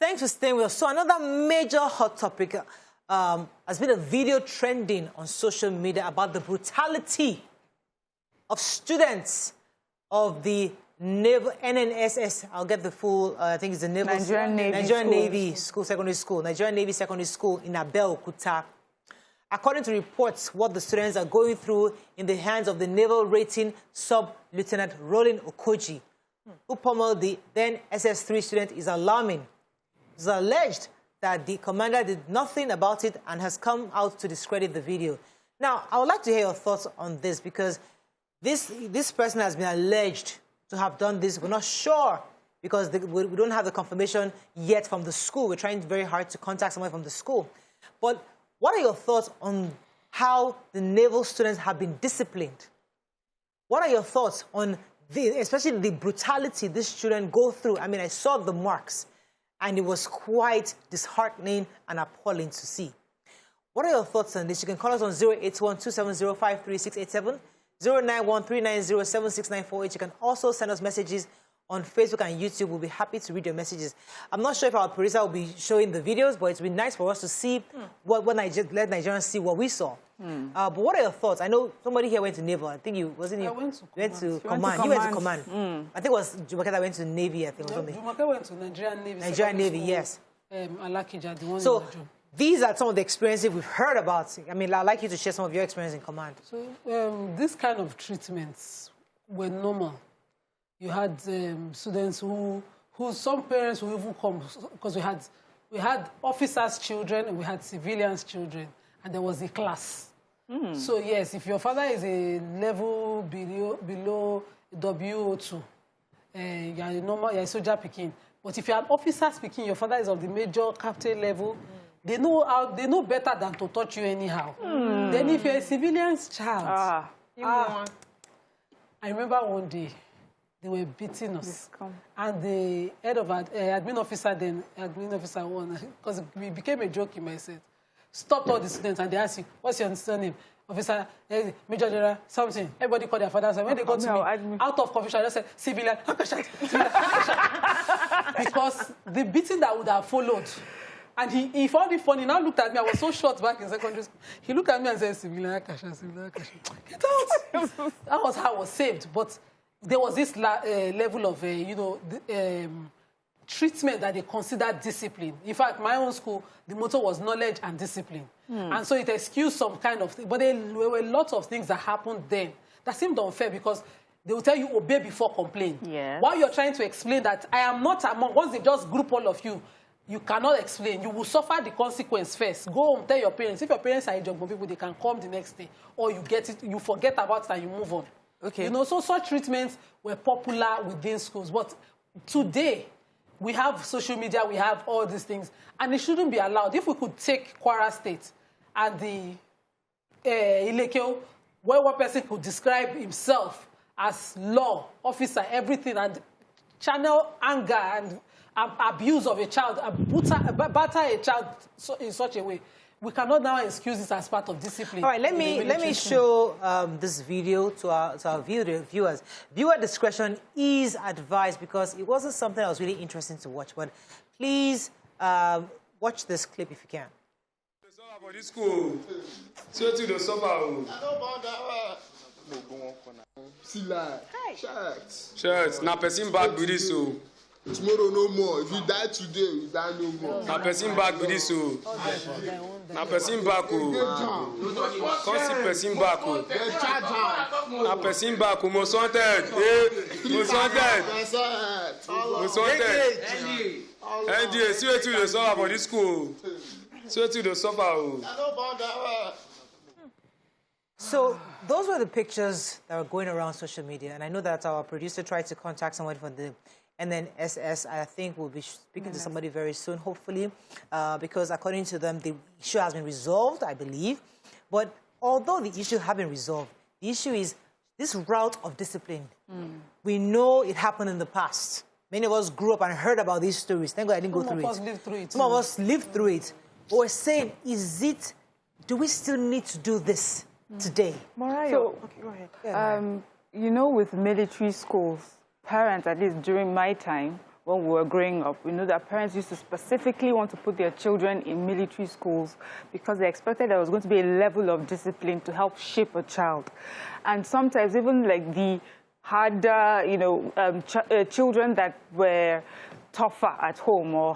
Thanks for staying with us. So another major hot topic has been a video trending on social media about the brutality of students of the Naval NNSS. I'll get the full. I think it's the Naval Nigerian Navy Secondary School in Abeokuta. According to reports, what the students are going through in the hands of the naval rating sub-lieutenant Rolling Okoji, who pummeled the then SS3 student, is alarming. It's alleged that the commander did nothing about it and has come out to discredit the video. Now, I would like to hear your thoughts on this, because this person has been alleged to have done this. We're not sure, because we don't have the confirmation yet from the school. We're trying very hard to contact someone from the school. But what are your thoughts on how the naval students have been disciplined? What are your thoughts on especially the brutality these children go through? I mean, I saw the marks, and it was quite disheartening and appalling to see. What are your thoughts on this? You can call us on 081-270-53687, 091-390-76948. You can also send us messages on Facebook and YouTube. We'll be happy to read your messages. I'm not sure if our producer will be showing the videos, but it's been nice for us to see let Nigerians see what we saw. But what are your thoughts? I know somebody here went to Naval. I think you, wasn't he? I went to Command. You went to Command. I think it was Jumoke that went to Navy, I think, or something. Jumoke went to Nigerian Navy. Nigerian Navy, yes. Alakija, the one so, these are some of the experiences we've heard about. I mean, I'd like you to share some of your experience in Command. So, this kind of treatments were normal. You had students who some parents will even come, because we had officers' children and we had civilians' children, and there was a class. So yes, if your father is a level below WO2, you're a normal, you're a soldier picking. But if you're an officer's picking, your father is of the major captain level. They know better than to touch you anyhow. Then if you're a civilian's child, I remember one day, they were beating us. And the head of our admin officer then, admin officer one, because it became a joke in my set, stopped all the students and they asked you, what's your surname? Officer, Major General, something. Everybody called their fathers. And when they got to me, out of confusion, I just said, civilian, because the beating that would have followed. And he found it funny. Now looked at me. I was so short back in secondary school. He looked at me and said, civilian, civilian. Get out. That was how I was saved. But there was this level of, treatment that they considered discipline. In fact, my own school, the motto was knowledge and discipline. And so it excused some kind of thing. But there were lots of things that happened then that seemed unfair, because they will tell you, obey before complain. Yes. While you're trying to explain that I am not among, once they just group all of you, you cannot explain. You will suffer the consequence first. Go home, tell your parents. If your parents are Ijogbon people, they can come the next day. Or you get it, you forget about it and you move on. Okay. You know, so such treatments were popular within schools. But today, we have social media, we have all these things, and it shouldn't be allowed. If we could take Kwara State and the Ilekeo, where one person could describe himself as law officer, everything, and channel anger and abuse of a child, batter a child in such a way, we cannot now excuse this as part of discipline. All right, let me show this video to our viewers. Viewer discretion is advised, because it wasn't something that was really interesting to watch. But please watch this clip if you can. For this school, so to the suffer. Shirts. Now person back with this so. Tomorrow no more. If you die today, you die no more. Now person back with this so. Now person back oh. Come see person back oh. Now person back oh. Most wanted. Most wanted. Most wanted. NDA, see what you the suffer for this school. See what you the suffer oh. So those were the pictures that were going around social media, and I know that our producer tried to contact someone from the NNSS. I think we'll be speaking to somebody very soon, hopefully, because according to them, the issue has been resolved, I believe. But although the issue has been resolved, the issue is this route of discipline. We know it happened in the past. Many of us grew up and heard about these stories. Thank God I didn't go through it. Some of us lived through it. But we're saying, do we still need to do this today? Morayo, so, okay, go ahead. Yeah, you know, with military schools, parents, at least during my time, when we were growing up. We know that parents used to specifically want to put their children in military schools because they expected there was going to be a level of discipline to help shape a child. And sometimes even like the harder, children that were tougher at home or,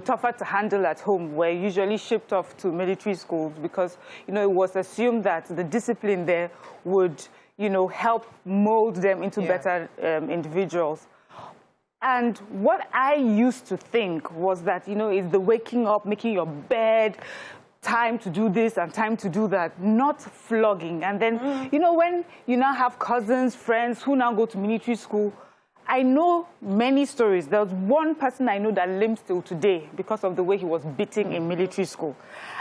tougher to handle at home were usually shipped off to military schools because, it was assumed that the discipline there would, help mold them into better individuals. And what I used to think was that, is the waking up, making your bed, time to do this and time to do that, not flogging. And then, when you now have cousins, friends who now go to military school, I know many stories. There was one person I know that limps till today because of the way he was beaten in military school.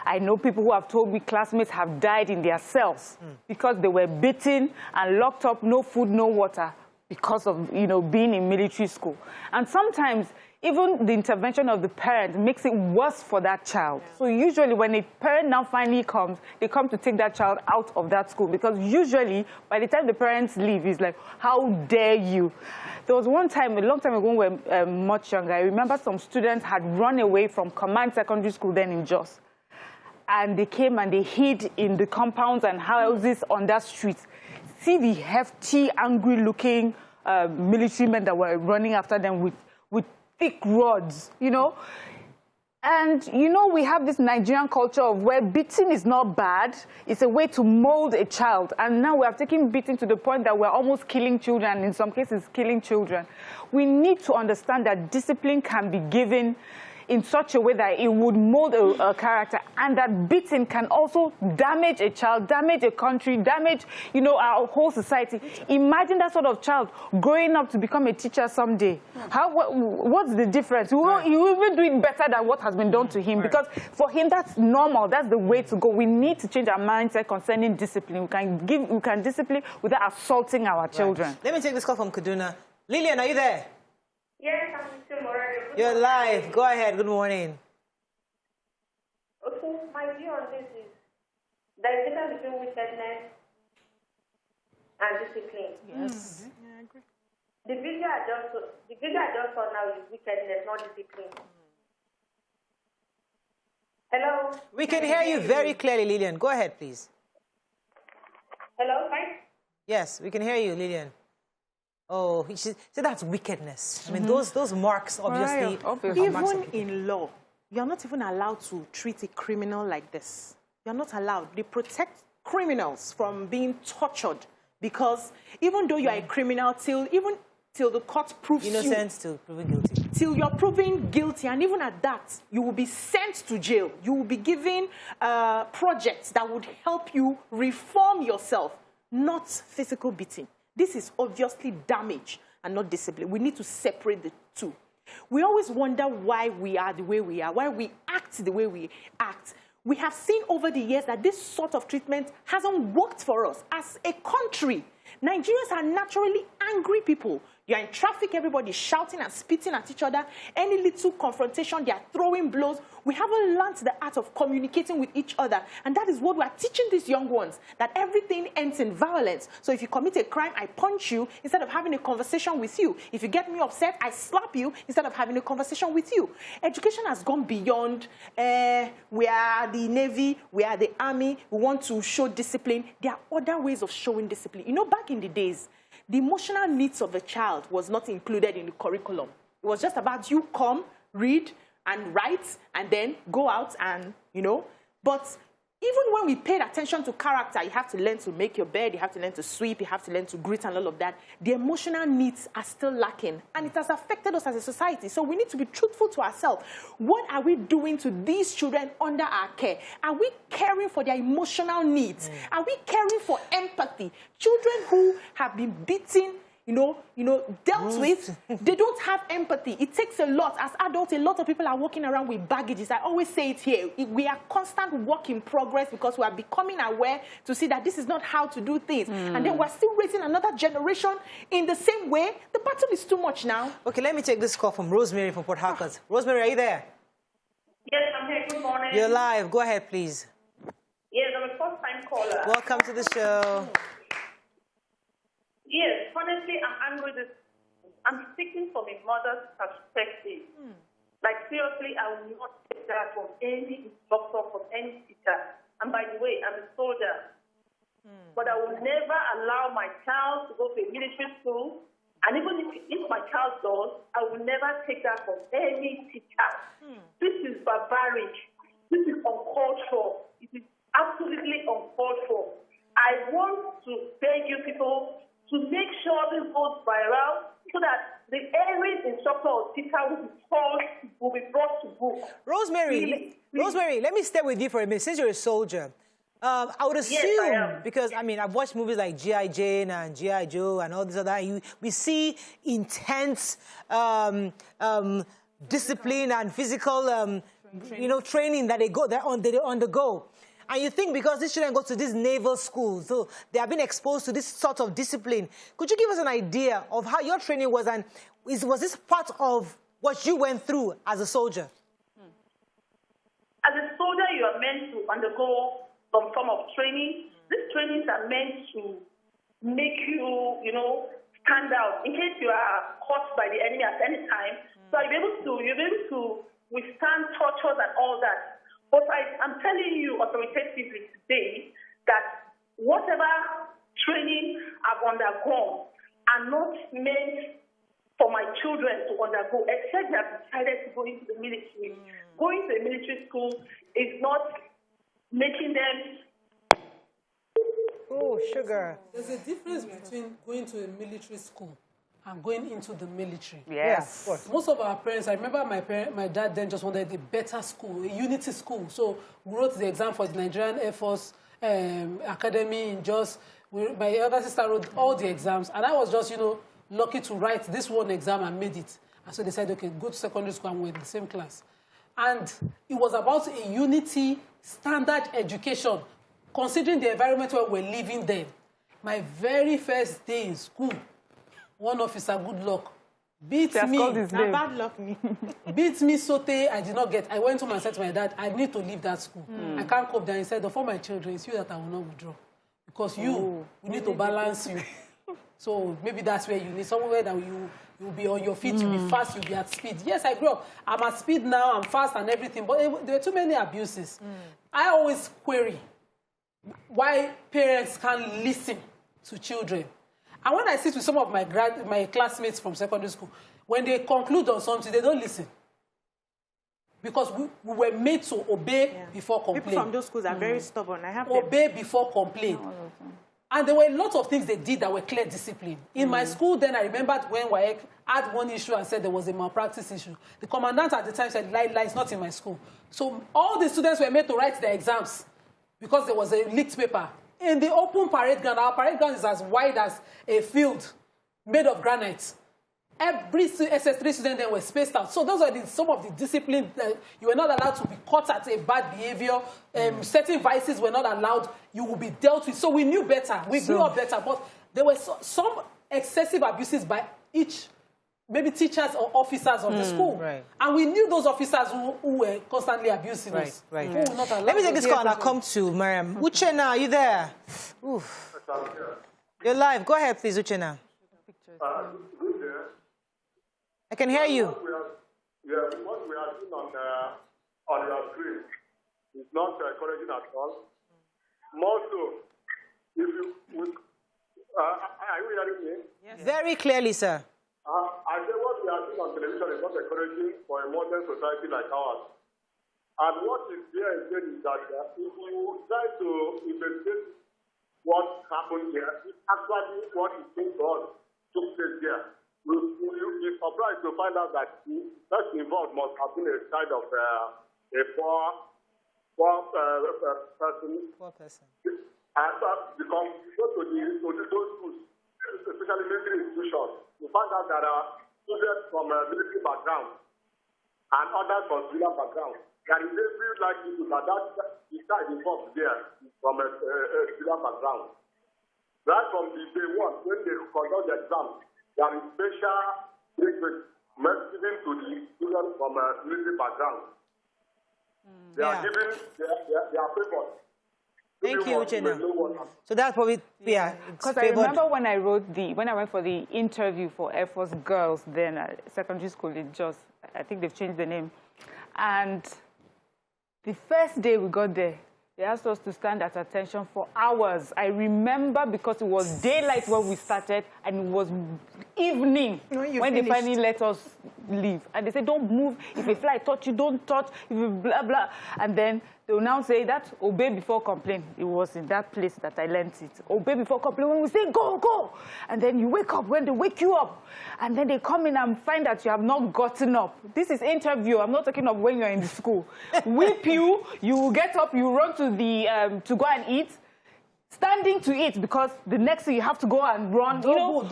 I know people who have told me classmates have died in their cells because they were beaten and locked up, no food, no water, because of, being in military school. And sometimes even the intervention of the parent makes it worse for that child. So usually when a parent now finally comes, they come to take that child out of that school because usually by the time the parents leave, it's like, how dare you? There was one time, a long time ago, when we were much younger, I remember some students had run away from Command Secondary School then in Jos. And they came and they hid in the compounds and houses on that street. See the hefty, angry-looking military men that were running after them with thick rods, And, we have this Nigerian culture of where beating is not bad. It's a way to mold a child. And now we have taken beating to the point that we're almost killing children, in some cases killing children. We need to understand that discipline can be given in such a way that it would mold a character, and that beating can also damage a child, damage a country, damage, our whole society. Imagine that sort of child growing up to become a teacher someday. What's the difference? He will even do it better than what has been done to him, because for him, that's normal. That's the way to go. We need to change our mindset concerning discipline. We can discipline without assaulting our children. Let me take this call from Kaduna. Lillian, are you there? Yes, I'm still already. You're live. Go ahead. Good morning. Okay, my view on this is there is a difference between wickedness and discipline. Yes. I agree. The video I just saw now is wickedness, not discipline. Hello? We can hear you very clearly, Lillian. Go ahead, please. Hello, right? Yes, we can hear you, Lillian. Oh, so that's wickedness. I mean, those marks, obviously. Even in law, you're not even allowed to treat a criminal like this. You're not allowed. They protect criminals from being tortured because even though you are a criminal, till the court proves innocent till proven guilty. Till you're proven guilty, and even at that, you will be sent to jail. You will be given projects that would help you reform yourself, not physical beating. This is obviously damage and not discipline. We need to separate the two. We always wonder why we are the way we are, why we act the way we act. We have seen over the years that this sort of treatment hasn't worked for us. As a country, Nigerians are naturally angry people. You're in traffic, everybody's shouting and spitting at each other. Any little confrontation, they are throwing blows. We haven't learned the art of communicating with each other. And that is what we are teaching these young ones, that everything ends in violence. So if you commit a crime, I punch you instead of having a conversation with you. If you get me upset, I slap you instead of having a conversation with you. Education has gone beyond, we are the Navy, we are the Army, we want to show discipline. There are other ways of showing discipline. Back in the days, the emotional needs of a child was not included in the curriculum. It was just about you come, read, and write, and then go out and, But even when we paid attention to character, you have to learn to make your bed, you have to learn to sweep, you have to learn to greet and all of that. The emotional needs are still lacking, and it has affected us as a society. So we need to be truthful to ourselves. What are we doing to these children under our care? Are we caring for their emotional needs? Are we caring for empathy? Children who have been beaten, dealt with, they don't have empathy. It takes a lot. As adults, a lot of people are walking around with baggages. I always say it here. We are constant work in progress because we are becoming aware to see that this is not how to do things. And then we're still raising another generation in the same way. The battle is too much now. Okay, let me take this call from Rosemary from Port Harcourt. Rosemary, are you there? Yes, I'm here. Good morning. You're live. Go ahead, please. Yes, I'm a first-time caller. Welcome to the show. Yes, honestly, I'm I'm speaking from a mother's perspective. Like, seriously, I will not take that from any instructor, from any teacher. And by the way, I'm a soldier. But I will never allow my child to go to a military school. And even if my child does, I will never take that from any teacher. This is barbaric. This is uncalled for. It is absolutely uncalled for. I want to beg you people to make sure this goes viral so that the every instructor or teacher will be brought to book. Rosemary, Rosemary, let me stay with you for a minute. Since you're a soldier, I would assume, yes, I am. because, I mean, I've watched movies like G.I. Jane and G.I. Joe and all this other, we see intense discipline and physical, training that they undergo. And you think because these children go to this naval school, so they have been exposed to this sort of discipline. Could you give us an idea of how your training was, and was this part of what you went through as a soldier? As a soldier, you are meant to undergo some form of training. These trainings are meant to make you, stand out in case you are caught by the enemy at any time. So you'll be able to withstand tortures and all that. But I'm telling you authoritatively today that whatever training I've undergone are not meant for my children to undergo, except they have decided to go into the military. Going to a military school is not making them... Oh, sugar. There's a difference between going to a military school and going into the military. Yes. Yeah, of course. Most of our parents, I remember my dad then just wanted a better school, a unity school. So we wrote the exam for the Nigerian Air Force Academy in Jos. My elder sister wrote all the exams, and I was just, lucky to write this one exam and made it. And so they said, okay, go to secondary school and we're in the same class. And it was about a unity standard education, considering the environment where we're living then. My very first day in school, one officer, good luck, beat me. Bad luck me. Beat me sote, I did not get. I went home and said to my dad, I need to leave that school. I can't cope there. He said, for my children, it's you that I will not withdraw. Because we need to balance you. So maybe that's where you need somewhere that you'll be on your feet, you'll be fast, you'll be at speed. Yes, I grew up. I'm at speed now, I'm fast and everything, but there were too many abuses. I always query why parents can't listen to children. And when I sit with some of my classmates from secondary school, when they conclude on something, they don't listen. Because we were made to obey before complain. People from those schools are very stubborn. I have obey before complain. And there were a lot of things they did that were clear discipline. In my school then, I remembered when WAEC had one issue and said there was a malpractice issue. The commandant at the time said, lie, it's not in my school. So all the students were made to write their exams because there was a leaked paper. In the open parade ground, our parade ground is as wide as a field made of granite. Every SS3 student then were spaced out. So those are some of the discipline. You were not allowed to be caught at a bad behavior. Certain vices were not allowed. You will be dealt with. So we knew better. We grew up better. But there were some excessive abuses by maybe teachers or officers of the school. Right. And we knew those officers who were constantly abusing us. Right. Who would not allow Let me take this call and I'll us. come to Mariam. Uchenna, are you there? Oof. You're live. Go ahead, please, Uchenna. I can hear you. What we are doing on your screen is not encouraging at all. More so, if you are you hearing me? Yes. Very clearly, sir. I say what we are doing on television is not encouraging for a modern society like ours. And what is there again is that if you try to investigate what happened there, it's actually what is being done took place there. You'll be surprised to find out that the person involved must have been a kind of a poor person. Poor person. And because you go to those schools, especially military institutions, you find out that students from military background and others from civilian background. There is every likelihood that the child involved there is from a civilian background. Right from the day one, when they conduct the exam, there is special treatment given to the students from a military background. They are given their papers. Thank you, Uchenna. So that's probably, yeah. Because I remember when I went for the interview for Air Force girls then at secondary school in Jos, I think they've changed the name. And the first day we got there, they asked us to stand at attention for hours. I remember because it was daylight when we started and it was evening when they finally let us leave. And they said, don't move. If a fly touch you, don't touch. If you blah, blah. And then they will now say that obey before complain. It was in that place that I learned it. Obey before complain. When we say go, go. And then you wake up when they wake you up. And then they come in and find that you have not gotten up. This is interview. I'm not talking of when you're in the school. Whip you, you will get up, you run to the to go and eat. Standing to eat because the next thing you have to go and run. Double.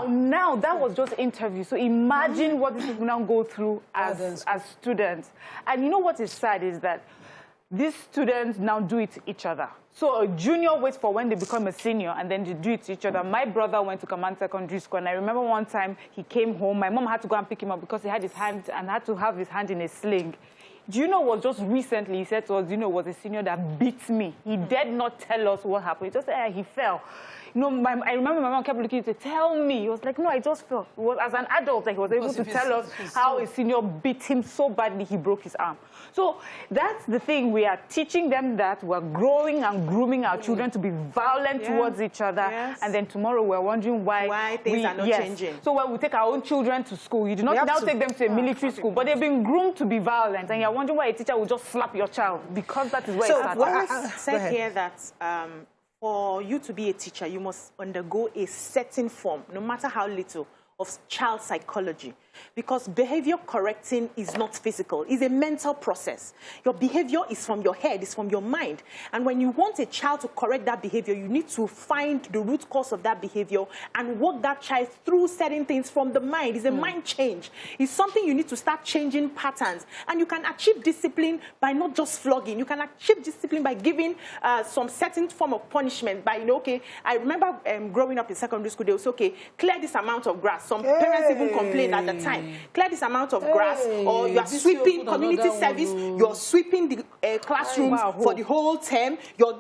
Now that was just interview. So imagine what these people now go through as students. And you know what is sad is that these students now do it to each other. So a junior waits for when they become a senior and then they do it to each other. My brother went to Command Secondary School and I remember one time he came home. My mom had to go and pick him up because he had his hand and had to have his hand in a sling. Do you know what just recently he said to us, was a senior that beat me. He dared not tell us what happened. He just said he fell. I remember my mom kept looking at him, tell me. He was like, no, I just fell. It was as an adult that he was able to tell us how a senior beat him so badly he broke his arm. So that's the thing. We are teaching them that. We're growing and grooming our children to be violent towards each other. Yes. And then tomorrow we're wondering why things are not changing. So when we take our own children to school, you do not now take them to a military school, but they've been groomed to be violent. And you're wondering why a teacher will just slap your child because that is where it started. I said here that for you to be a teacher, you must undergo a certain form, no matter how little, of child psychology. Because behavior correcting is not physical. It's a mental process. Your behavior is from your head, it's from your mind. And when you want a child to correct that behavior, you need to find the root cause of that behavior and walk that child through certain things from the mind. It's a mind change. It's something you need to start changing patterns. And you can achieve discipline by not just flogging. You can achieve discipline by giving some certain form of punishment. By, I remember growing up in secondary school, they would say, clear this amount of grass. Some parents even complained at the time. Clear this amount of grass, or you are sweeping community service, you're sweeping the classrooms for the whole term. You're,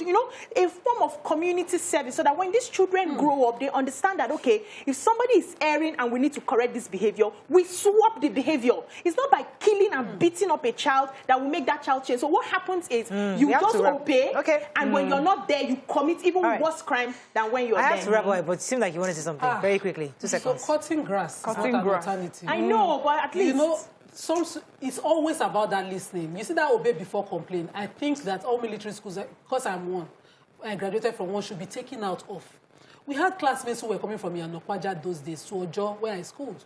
a form of community service so that when these children grow up, they understand that, if somebody is erring and we need to correct this behavior, we swap the behavior. It's not by killing and beating up a child that will make that child change. So what happens is you just obey, and when you're not there, you commit even worse crime than when you're there. I have to wrap up, but it seems like you want to say something very quickly. 2 seconds. So cutting grass is not an alternative. I know, but at least... it's always about that listening. You see that obey before complain. I think that all military schools, because I graduated from one, should be taken out of. We had classmates who were coming from Yanokwaja those days to Ojo, where I schooled.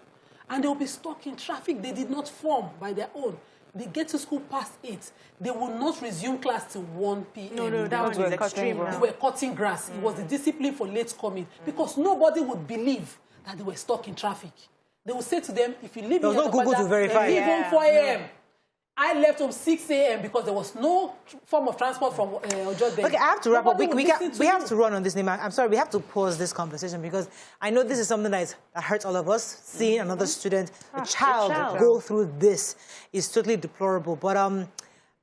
And they will be stuck in traffic. They did not form by their own. They get to school past 8. They will not resume class till 1 p.m. No, that was extreme. They were cutting grass. It was the discipline for late coming. Because nobody would believe that they were stuck in traffic. They will say to them, if you leave there was no Google to verify. Leave home 4 a.m. I left home 6 a.m. because there was no form of transport from Ojo there. Okay, I have to wrap up. We have to run on this name. I'm sorry, we have to pause this conversation because I know this is something that hurts all of us. Seeing another student, a child go through this is totally deplorable. But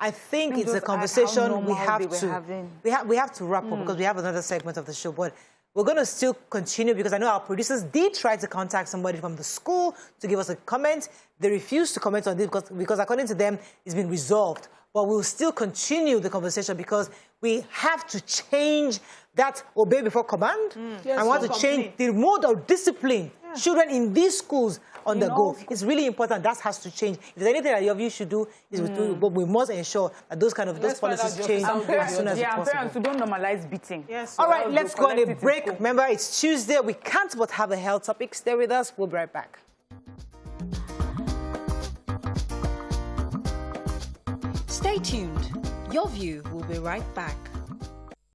I think it's a conversation we have to wrap up because we have another segment of the show. But we're going to still continue because I know our producers did try to contact somebody from the school to give us a comment. They refused to comment on this because according to them, it's been resolved. But we'll still continue the conversation because we have to change that obey before command. Yes, I want to change the mode of discipline children in these schools undergo. It's really important. That has to change. If there's anything that your view should do, is but we must ensure that those policies change as soon as possible. Parents who don't normalize beating. Yes. All right, let's go on a break. Remember, it's Tuesday. We can't but have a health topic. Stay with us. We'll be right back. Stay tuned. Your View will be right back.